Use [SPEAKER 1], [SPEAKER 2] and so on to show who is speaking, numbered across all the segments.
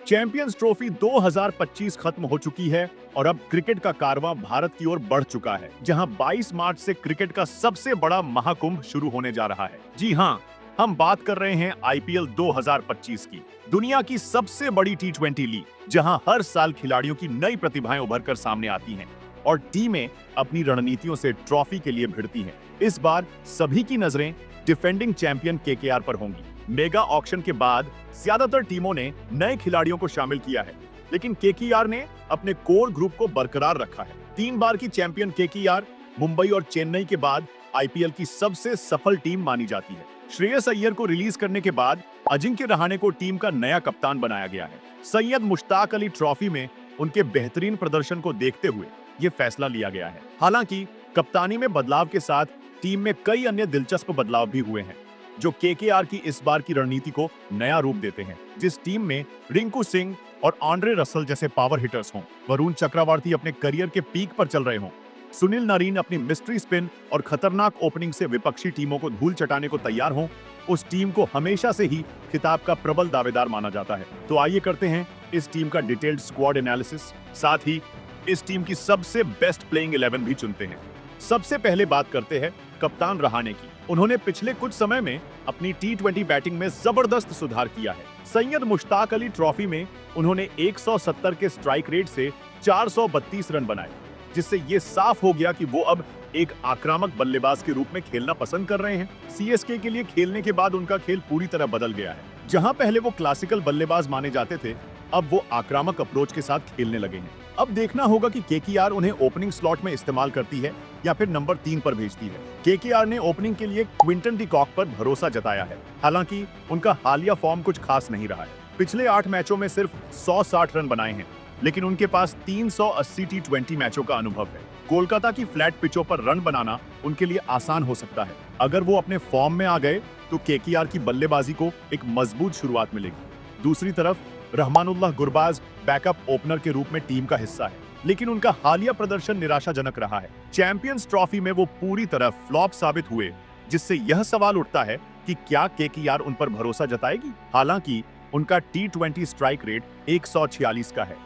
[SPEAKER 1] Champions trophy 2025 खत्म हो चुकी है और अब क्रिकेट का कारवां भारत की ओर बढ़ चुका है, जहां 22 मार्च से क्रिकेट का सबसे बड़ा महाकुंभ शुरू होने जा रहा है। जी हां, हम बात कर रहे हैं आईपीएल 2025 की, दुनिया की सबसे बड़ी टी20 लीग, जहां हर साल खिलाड़ियों की नई प्रतिभाएं उभर कर सामने आती हैं और टीमें अपनी रणनीतियों से ट्रॉफी के लिए भिड़ती हैं। इस बार सभी की नजरें डिफेंडिंग चैंपियन केकेआर पर होंगी। मेगा ऑक्शन के बाद ज्यादातर टीमों ने नए खिलाड़ियों को शामिल किया है, लेकिन केकेआर ने अपने कोर ग्रुप को बरकरार रखा है। 3 बार की चैंपियन केकेआर मुंबई और चेन्नई के बाद आईपीएल की सबसे सफल टीम मानी जाती है। श्रेयस अय्यर को रिलीज करने के बाद अजिंक्य रहाणे को टीम का नया कप्तान बनाया गया है। सैयद मुश्ताक अली ट्रॉफी में उनके बेहतरीन प्रदर्शन को देखते हुए ये फैसला लिया गया है। हालांकि कप्तानी में बदलाव के साथ टीम में कई अन्य दिलचस्प बदलाव भी हुए हैं, जो केकेआर की इस बार की रणनीति को नया रूप देते हैं। जिस टीम में रिंकू सिंह और आंद्रे रसल जैसे पावर हिटर्स हों, वरुण चक्रवर्ती अपने करियर के पीक पर चल रहे हों, सुनील नरीन अपनी मिस्ट्री स्पिन और खतरनाक ओपनिंग से विपक्षी टीमों को धूल चटाने को तैयार हों, उस टीम को हमेशा से ही खिताब का प्रबल दावेदार माना जाता है। तो आइए करते हैं इस टीम का डिटेल्ड स्क्वाड एनालिसिस, साथ ही इस टीम की सबसे बेस्ट प्लेइंग 11 भी चुनते हैं। सबसे पहले बात करते हैं कप्तान रहाणे की। उन्होंने पिछले कुछ समय में अपनी टी20 बैटिंग में जबरदस्त सुधार किया है। सैयद मुश्ताक अली ट्रॉफी में उन्होंने 170 के स्ट्राइक रेट से 432 रन बनाए, जिससे ये साफ हो गया कि वो अब एक आक्रामक बल्लेबाज के रूप में खेलना पसंद कर रहे हैं। सीएसके के लिए खेलने के बाद उनका खेल पूरी तरह बदल गया है। जहां पहले वो क्लासिकल बल्लेबाज माने जाते थे, अब वो आक्रामक अप्रोच के साथ खेलने लगे हैं। अब देखना होगा कि केकेआर उन्हें ओपनिंग स्लॉट में इस्तेमाल करती है या फिर नंबर 3 पर भेजती है। केकेआर ने ओपनिंग के लिए क्विंटन डी कॉक पर भरोसा जताया है। हालांकि उनका हालिया फॉर्म कुछ खास नहीं रहा है। पिछले 8 मैचों में सिर्फ 160 रन बनाए हैं, लेकिन उनके पास 380 टी20 मैचों का अनुभव है। कोलकाता की फ्लैट पिचों पर रन बनाना उनके लिए आसान हो सकता है। अगर वो अपने फॉर्म में आ गए तो केकेआर की बल्लेबाजी को एक मजबूत शुरुआत मिलेगी। दूसरी तरफ रहमानुल्लाह गुरबाज बैकअप ओपनर के रूप में टीम का हिस्सा है, लेकिन उनका हालिया प्रदर्शन निराशाजनक रहा है। चैंपियंस ट्रॉफी में वो पूरी तरह फ्लॉप साबित हुए, जिससे यह सवाल उठता है कि क्या केकेआर उन पर भरोसा जताएगी। हालांकि उनका टी20 स्ट्राइक रेट 146 का है,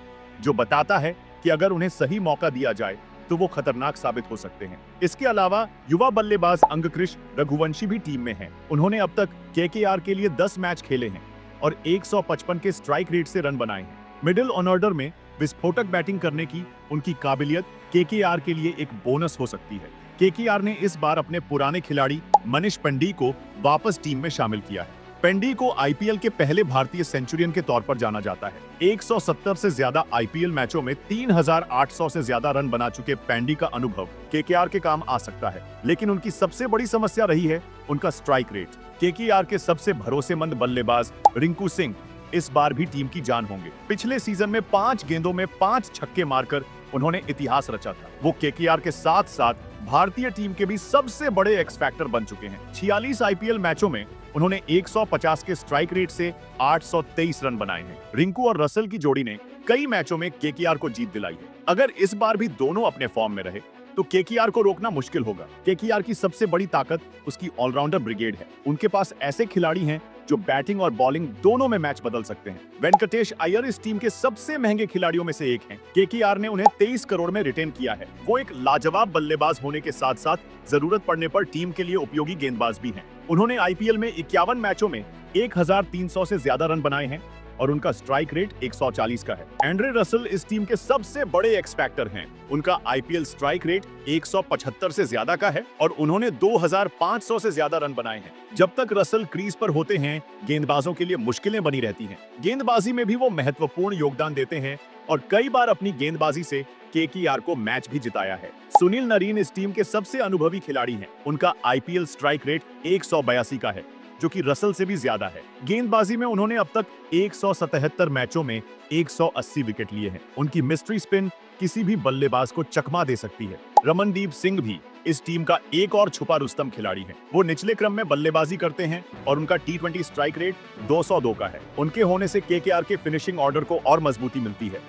[SPEAKER 1] जो बताता है कि अगर उन्हें सही मौका दिया जाए तो वो खतरनाक साबित हो सकते हैं। इसके अलावा युवा बल्लेबाज अंगकृष रघुवंशी भी टीम में हैं। उन्होंने अब तक केकेआर के लिए 10 मैच खेले हैं और 155 के स्ट्राइक रेट से रन बनाए हैं। मिडिल ऑर्डर में विस्फोटक बैटिंग करने की उनकी काबिलियत केकेआर के लिए एक बोनस हो सकती है। केकेआर ने इस बार अपने पुराने खिलाड़ी मनीष पंडी को वापस टीम में शामिल किया है। पेंडी को आईपीएल के पहले भारतीय सेंचुरियन के तौर पर जाना जाता है। 170 से ज्यादा आईपीएल मैचों में 3800 से ज्यादा रन बना चुके पेंडी का अनुभव केकेआर के काम आ सकता है, लेकिन उनकी सबसे बड़ी समस्या रही है उनका स्ट्राइक रेट। केकेआर के सबसे भरोसेमंद बल्लेबाज रिंकू सिंह इस बार भी टीम की जान होंगे। पिछले सीजन में 5 गेंदों में 5 छक्के मारकर उन्होंने इतिहास रचा था। वो केकेआर के साथ साथ भारतीय टीम के भी सबसे बड़े एक्स फैक्टर बन चुके हैं। 46 आईपीएल मैचों में उन्होंने 150 के स्ट्राइक रेट से 823 रन बनाए हैं। रिंकू और रसल की जोड़ी ने कई मैचों में केकेआर को जीत दिलाई है। अगर इस बार भी दोनों अपने फॉर्म में रहे तो केकेआर को रोकना मुश्किल होगा। केकेआर की सबसे बड़ी ताकत उसकी ऑलराउंडर ब्रिगेड है। उनके पास ऐसे खिलाड़ी हैं जो बैटिंग और बॉलिंग दोनों में मैच बदल सकते हैं। वेंकटेश अय्यर इस टीम के सबसे महंगे खिलाड़ियों में से एक हैं। केकेआर ने उन्हें 23 करोड़ में रिटेन किया है। वो एक लाजवाब बल्लेबाज होने के साथ साथ जरूरत पड़ने पर टीम के लिए उपयोगी गेंदबाज भी हैं। उन्होंने आईपीएल में 51 मैचों में 1300 से ज्यादा रन बनाए हैं और उनका स्ट्राइक रेट 140 का है। एंड्रे रसल इस टीम के सबसे बड़े एक्स फैक्टर हैं। उनका आईपीएल स्ट्राइक रेट 175 से ज्यादा का है और उन्होंने 2500 से ज्यादा रन बनाए हैं। जब तक रसल क्रीज पर होते हैं, गेंदबाजों के लिए मुश्किलें बनी रहती हैं। गेंदबाजी में भी वो महत्वपूर्ण योगदान देते हैं और कई बार अपनी गेंदबाजी से केकेआर को मैच भी जिताया है। सुनील नरीन इस टीम के सबसे अनुभवी खिलाड़ी हैं। उनका आईपीएल स्ट्राइक रेट 182 का है, जो कि रसल से भी ज्यादा है। गेंदबाजी में उन्होंने अब तक 177 मैचों में 180 विकेट लिए हैं। उनकी मिस्ट्री स्पिन किसी भी बल्लेबाज को चकमा दे सकती है। रमनदीप सिंह भी इस टीम का एक और छुपा रुस्तम खिलाड़ी है। वो निचले क्रम में बल्लेबाजी करते हैं और उनका टी20 स्ट्राइक रेट 202 का है। उनके होने से केकेआर के फिनिशिंग ऑर्डर को और मजबूती मिलती है।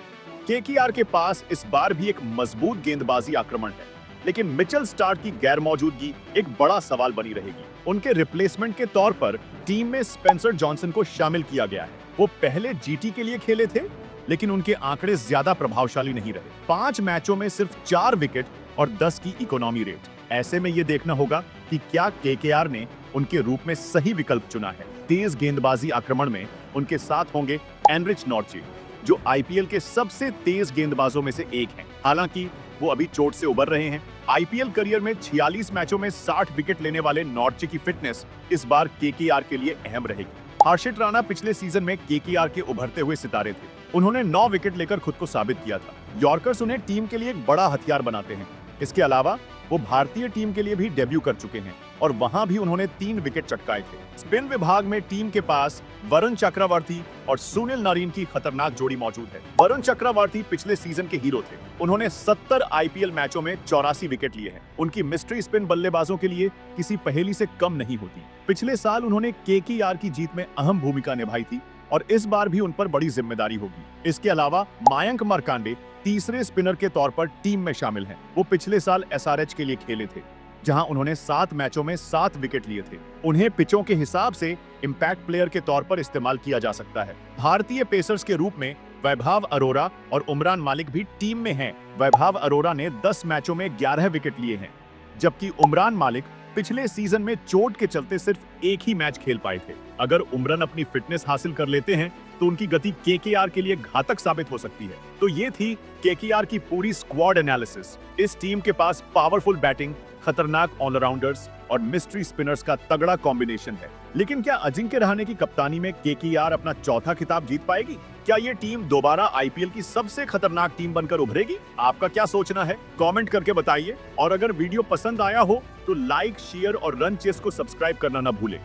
[SPEAKER 1] केकेआर के पास इस बार भी एक मजबूत गेंदबाजी आक्रमण है, लेकिन मिचेल स्टार्क की गैर मौजूदगी एक बड़ा सवाल बनी रहेगी। उनके रिप्लेसमेंट के तौर पर टीम में स्पेंसर जॉनसन को शामिल किया गया है। वो पहले जीटी के लिए खेले थे, लेकिन उनके आंकड़े ज्यादा प्रभावशाली नहीं रहे। 5 मैचों में सिर्फ 4 विकेट और 10 की इकोनॉमी रेट। ऐसे में ये देखना होगा कि क्या केकेआर ने उनके रूप में सही विकल्प चुना है। तेज गेंदबाजी आक्रमण में उनके साथ होंगे एनरिच नॉर्चे, जो आईपीएल के सबसे तेज गेंदबाजों में से एक हैं। हालांकि वो अभी चोट से उबर रहे हैं। आईपीएल करियर में 46 मैचों में 60 विकेट लेने वाले नॉर्चे की फिटनेस इस बार केकेआर के लिए अहम रहेगी। हर्षित राणा पिछले सीजन में केकेआर के उभरते हुए सितारे थे। उन्होंने 9 विकेट लेकर खुद को साबित किया था। यॉर्कर्स उन्हें टीम के लिए एक बड़ा हथियार बनाते हैं। इसके अलावा वो भारतीय टीम के लिए भी डेब्यू कर चुके हैं और वहां भी उन्होंने 3 विकेट चटकाए थे। स्पिन विभाग में टीम के पास वरुण चक्रवर्ती और सुनील नारायण की खतरनाक जोड़ी मौजूद है। वरुण चक्रवर्ती पिछले सीजन के हीरो थे। उन्होंने 70 आईपीएल मैचों में 84 विकेट लिए हैं। उनकी मिस्ट्री स्पिन बल्लेबाजों के लिए किसी पहेली से कम नहीं होती। पिछले साल उन्होंने केकेआर की जीत में अहम भूमिका निभाई थी और इस बार भी उन पर बड़ी जिम्मेदारी होगी। इसके अलावा मयंक मर्कांडे तीसरे स्पिनर के तौर पर टीम में शामिल हैं। वो पिछले साल एसआरएच के लिए खेले थे, जहां उन्होंने 7 मैचों में 7 विकेट लिए थे। उन्हें पिचों के हिसाब से इंपैक्ट प्लेयर के तौर पर इस्तेमाल किया जा सकता है। भारतीय पेसर्स के रूप में वैभव अरोरा और उमरान मालिक भी टीम में हैं। वैभव अरोरा ने 10 मैचों में 11 विकेट लिए हैं, जबकि उमरान मालिक पिछले सीजन में चोट के चलते सिर्फ एक ही मैच खेल पाए थे। अगर उमरान अपनी फिटनेस हासिल कर लेते हैं तो उनकी गति केकेआर के लिए घातक साबित हो सकती है। तो ये थी केकेआर की पूरी स्क्वाड एनालिसिस। इस टीम के पास पावरफुल बैटिंग, खतरनाक ऑलराउंडर्स और मिस्ट्री स्पिनर्स का तगड़ा कॉम्बिनेशन है। लेकिन क्या अजिंक्य रहाणे की कप्तानी में केकेआर अपना चौथा खिताब जीत पाएगी? क्या ये टीम दोबारा आईपीएल की सबसे खतरनाक टीम बनकर उभरेगी? आपका क्या सोचना है? कमेंट करके बताइए। और अगर वीडियो पसंद आया हो तो लाइक, शेयर और रन चेस को सब्सक्राइब करना ना भूलें।